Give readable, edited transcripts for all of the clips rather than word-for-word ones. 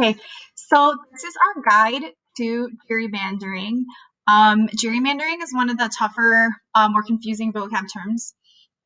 Okay, so this is our guide to gerrymandering. Gerrymandering is one of the tougher, more confusing vocab terms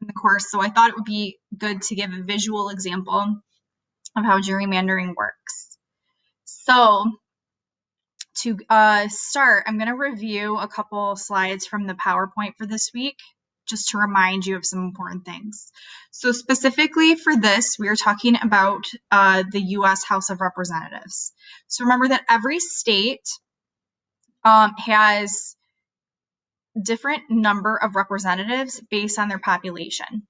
in the course, so I thought it would be good to give a visual example of how gerrymandering works. So to start, I'm going to review a couple slides from the PowerPoint for this week, just to remind you of some important things. So specifically for this, we are talking about the U.S. House of Representatives. So remember that every state has different number of representatives based on their population.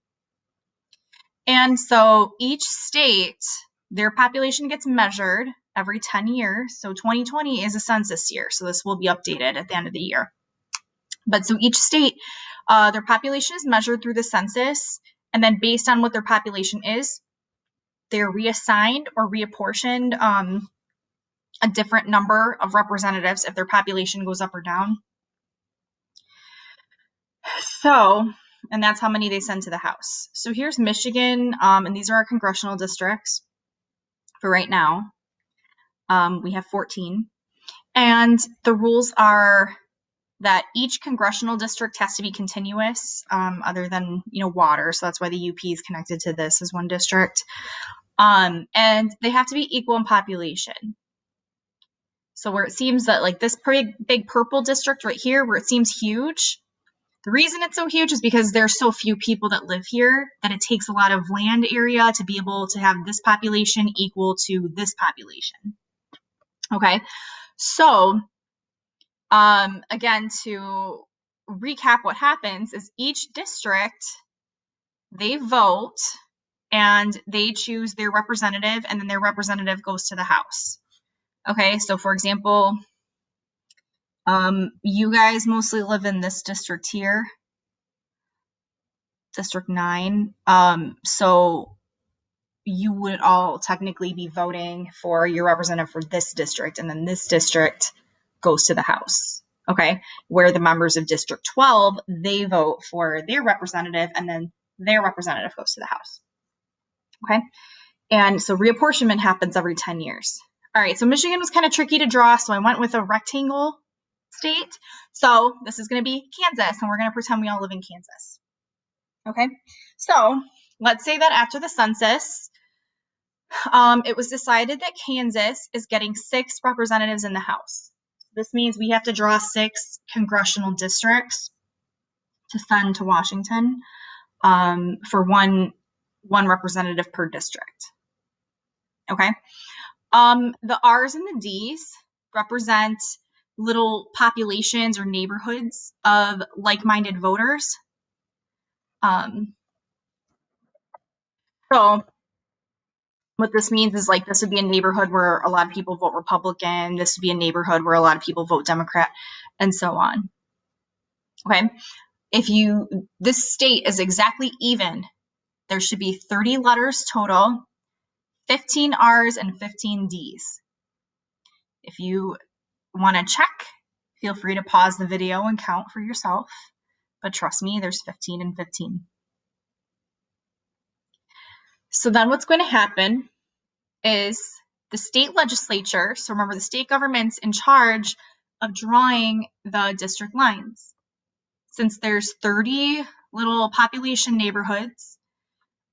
And so each state, their population gets measured every 10 years. So 2020 is a census year, so this will be updated at the end of the year. But so each state, their population is measured through the census, and then based on what their population is, they're reassigned or reapportioned a different number of representatives if their population goes up or down. So, and that's how many they send to the House. So here's Michigan, and these are our congressional districts for right now. We have 14. And the rules are that each congressional district has to be continuous, other than, water. So that's why the UP is connected to this as one district. And they have to be equal in population. So where it seems that like this pretty big purple district right here, where it seems huge, the reason it's so huge is because there's so few people that live here that it takes a lot of land area to be able to have this population equal to this population. Okay, so again, to recap what happens is each district, they vote and they choose their representative, and then their representative goes to the House. Okay, so for example, you guys mostly live in this district here, District 9. So you would all technically be voting for your representative for this district, and then this district goes to the House. Okay, where the members of District 12, they vote for their representative, and then their representative goes to the House. Okay, and so reapportionment happens every 10 years. All right, so Michigan was kind of tricky to draw, so I went with a rectangle state. So this is going to be Kansas, and we're going to pretend we all live in Kansas. Okay, so let's say that after the census, it was decided that Kansas is getting 6 representatives in the House. This means we have to draw 6 congressional districts to send to Washington for one representative per district. Okay. The R's and the D's represent little populations or neighborhoods of like-minded voters. So what this means is like this would be a neighborhood where a lot of people vote Republican. This would be a neighborhood where a lot of people vote Democrat, and so on. Okay. This state is exactly even. There should be 30 letters total, 15 R's and 15 D's. If you want to check, feel free to pause the video and count for yourself. But trust me, there's 15 and 15. So then what's going to happen is the state legislature, so remember the state government's in charge of drawing the district lines. Since there's 30 little population neighborhoods,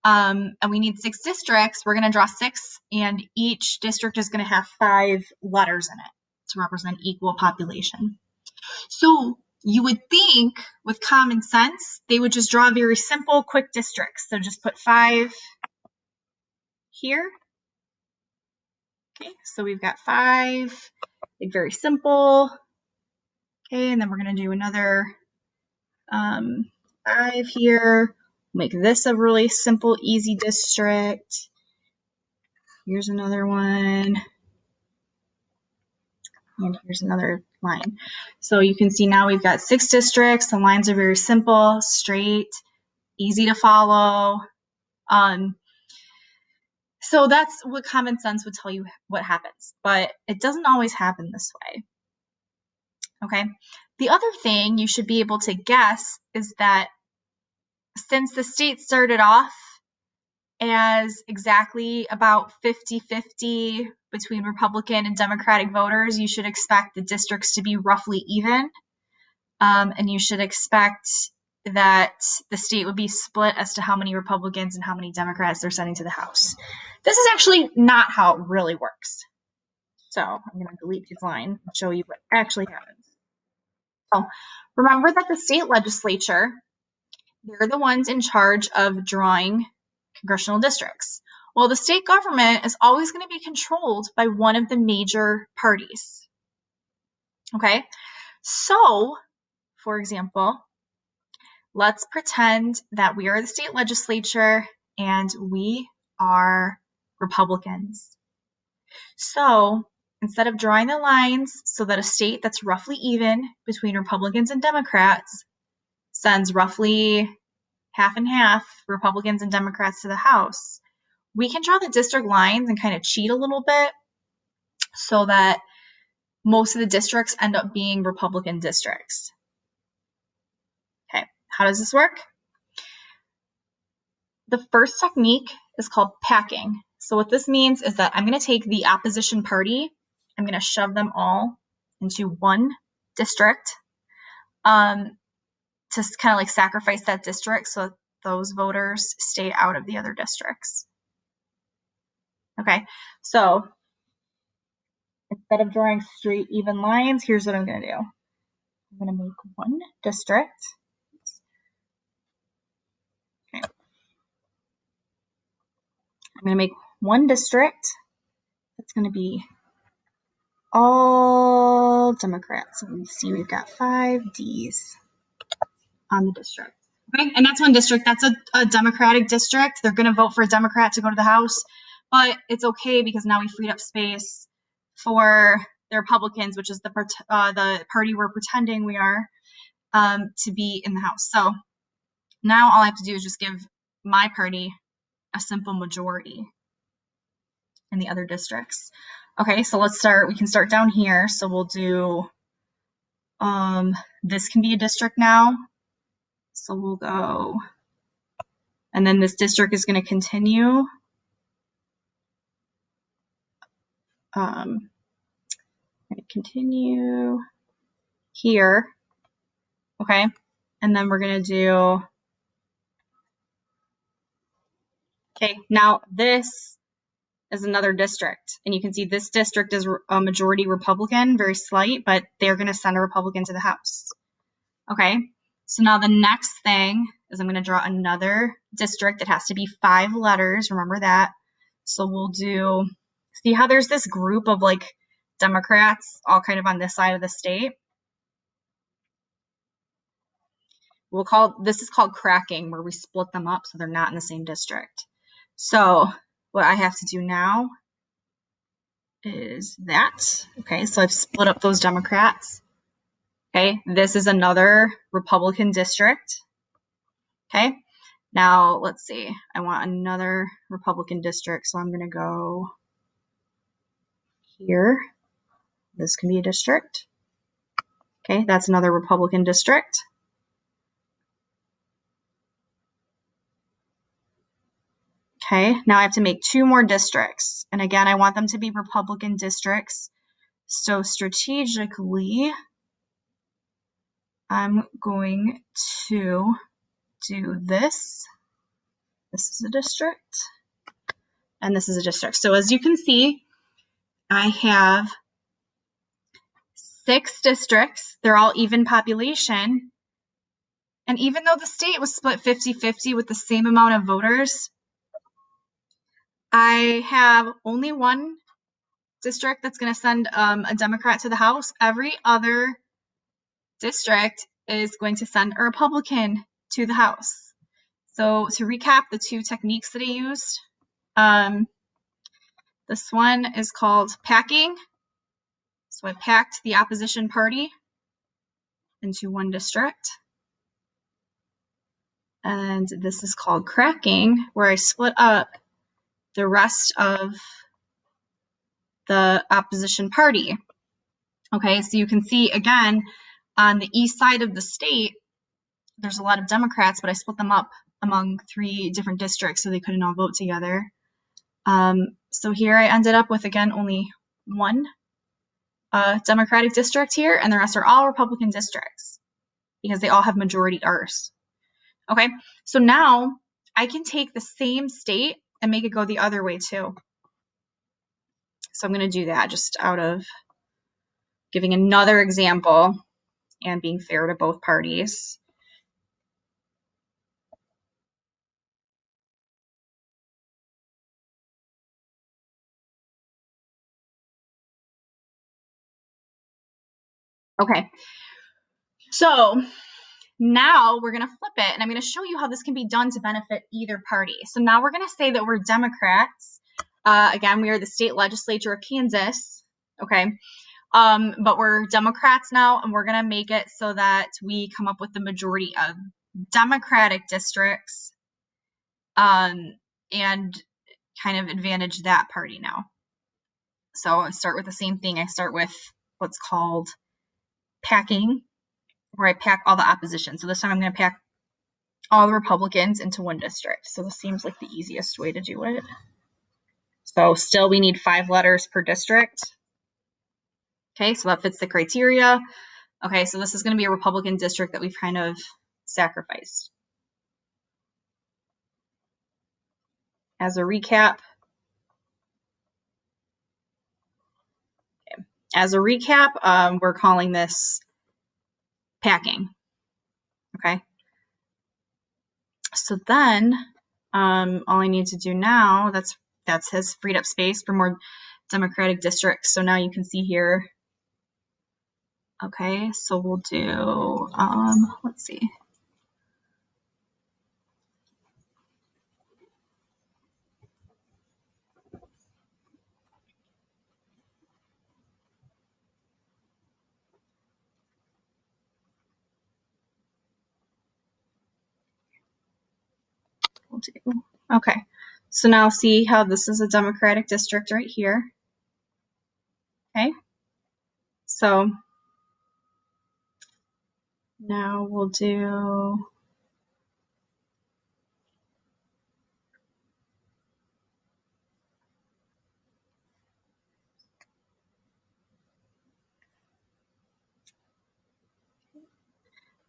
and we need 6 districts, we're going to draw 6, and each district is going to have 5 letters in it to represent equal population. So you would think with common sense, they would just draw very simple, quick districts. So just put 5 here. Okay, so we've got 5, like very simple. Okay, and then we're going to do another 5 here. Make this a really simple, easy district. Here's another one. And here's another line. So you can see now we've got 6 districts. The lines are very simple, straight, easy to follow. So that's what common sense would tell you what happens, but it doesn't always happen this way. Okay. The other thing you should be able to guess is that since the state started off as exactly about 50-50 between Republican and Democratic voters, you should expect the districts to be roughly even. And you should expect that the state would be split as to how many Republicans and how many Democrats they're sending to the House. This is actually not how it really works. So I'm going to delete this line and show you what actually happens. So remember that the state legislature, they're the ones in charge of drawing congressional districts. Well, the state government is always going to be controlled by one of the major parties. Okay? So, for example, let's pretend that we are the state legislature and we are Republicans. So, instead of drawing the lines so that a state that's roughly even between Republicans and Democrats sends roughly half and half Republicans and Democrats to the House, we can draw the district lines and kind of cheat a little bit so that most of the districts end up being Republican districts. Okay, how does this work? The first technique is called packing. So what this means is that I'm going to take the opposition party, I'm going to shove them all into one district to kind of like sacrifice that district so that those voters stay out of the other districts. Okay, so instead of drawing straight, even lines, here's what I'm going to do. I'm going to make one district. Okay. I'm going to make one district that's going to be all Democrats. So we see we've got 5 Ds on the district. Okay, and that's one district. That's a Democratic district. They're going to vote for a Democrat to go to the House, but it's okay because now we freed up space for the Republicans, which is the party we're pretending we are, to be in the House. So now all I have to do is just give my party a simple majority in the other districts. Okay, so let's start. We can start down here. So we'll do, this can be a district now. So we'll go, and then this district is going to continue. I'm going to continue here. Okay, and then we're going to do, okay, now this is another district. And you can see this district is a majority Republican, very slight, but they're going to send a Republican to the House. Okay, so now the next thing is I'm going to draw another district. It has to be 5 letters, remember that. So we'll do, see how there's this group of like Democrats all kind of on this side of the state? We'll call, this is called cracking, where we split them up so they're not in the same district. So what I have to do now is that. Okay, so I've split up those Democrats. Okay, this is another Republican district. Okay, now let's see. I want another Republican district, so I'm going to go here. This can be a district. Okay, that's another Republican district. Okay, now I have to make 2 more districts. And again, I want them to be Republican districts. So strategically, I'm going to do this. This is a district. And this is a district. So as you can see, I have 6 districts. They're all even population. And even though the state was split 50-50 with the same amount of voters, I have only one district that's going to send a Democrat to the House. Every other district is going to send a Republican to the House. So to recap the 2 techniques that I used, this one is called packing. So I packed the opposition party into one district. And this is called cracking, where I split up the rest of the opposition party. Okay, so you can see again, on the east side of the state, there's a lot of Democrats, but I split them up among 3 different districts so they couldn't all vote together. So here I ended up with, again, only one Democratic district here, and the rest are all Republican districts because they all have majority Rs. Okay, so now I can take the same state and make it go the other way too. So I'm going to do that just out of giving another example and being fair to both parties. Okay, so now we're going to flip it, and I'm going to show you how this can be done to benefit either party. So now we're going to say that we're Democrats. Again, we are the state legislature of Kansas, okay? But we're Democrats now, and we're going to make it so that we come up with the majority of Democratic districts and kind of advantage that party now. So I start with the same thing. I start with what's called packing, where I pack all the opposition. So this time I'm going to pack all the Republicans into one district. So this seems like the easiest way to do it. So still we need 5 letters per district. Okay, so that fits the criteria. Okay, so this is going to be a Republican district that we've kind of sacrificed. As a recap, we're calling this packing. Okay, so then all I need to do now, that's has freed up space for more Democratic districts. So now you can see here. Okay, so we'll do, let's see. We'll do, okay, so now see how this is a Democratic district right here. Okay, so now we'll do,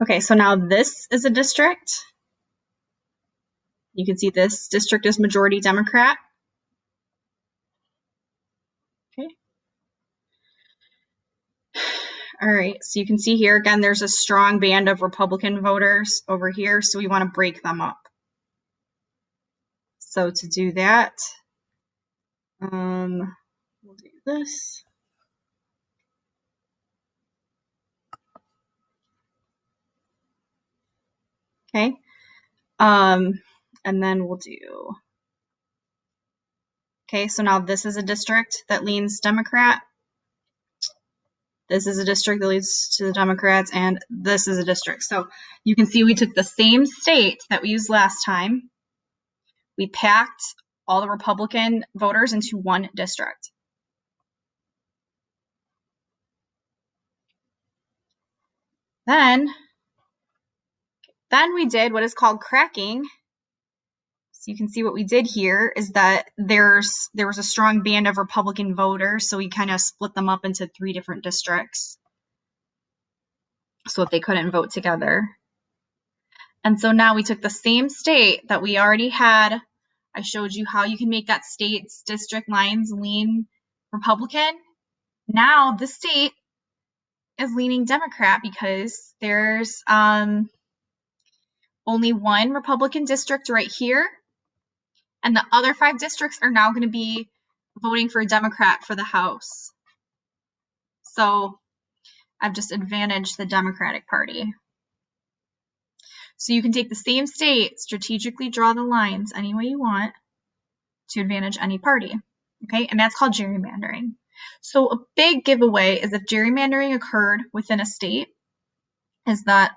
okay, so now this is a district. You can see this district is majority Democrat. Okay. All right, so you can see here again, there's a strong band of Republican voters over here, so we want to break them up. So to do that, we'll do this. Okay, and then we'll do, okay, so now this is a district that leans Democrat. This is a district that leads to the Democrats, and this is a district. So you can see we took the same state that we used last time. We packed all the Republican voters into one district. Then we did what is called cracking. So you can see what we did here is that there was a strong band of Republican voters, so we kind of split them up into 3 different districts so that they couldn't vote together. And so now we took the same state that we already had. I showed you how you can make that state's district lines lean Republican. Now the state is leaning Democrat because there's only one Republican district right here, and the other 5 districts are now going to be voting for a Democrat for the House. So I've just advantaged the Democratic Party. So you can take the same state, strategically draw the lines any way you want to advantage any party. Okay, and that's called gerrymandering. So a big giveaway is if gerrymandering occurred within a state is that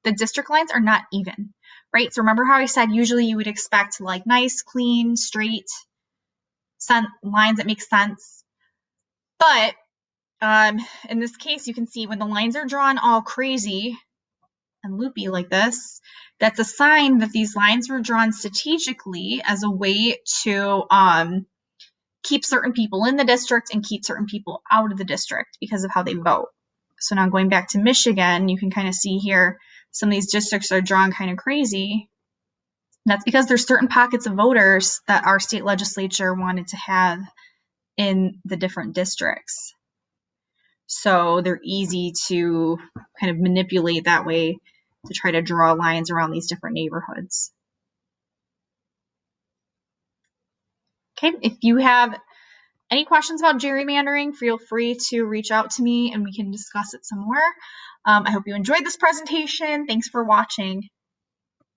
the district lines are not even, right? So remember how I said usually you would expect like nice, clean, straight lines that make sense. But in this case, you can see when the lines are drawn all crazy and loopy like this, that's a sign that these lines were drawn strategically as a way to keep certain people in the district and keep certain people out of the district because of how they vote. So now going back to Michigan, you can kind of see here some of these districts are drawn kind of crazy. And that's because there's certain pockets of voters that our state legislature wanted to have in the different districts. So they're easy to kind of manipulate that way to try to draw lines around these different neighborhoods. Okay, if you have any questions about gerrymandering, feel free to reach out to me and we can discuss it some more. I hope you enjoyed this presentation. Thanks for watching.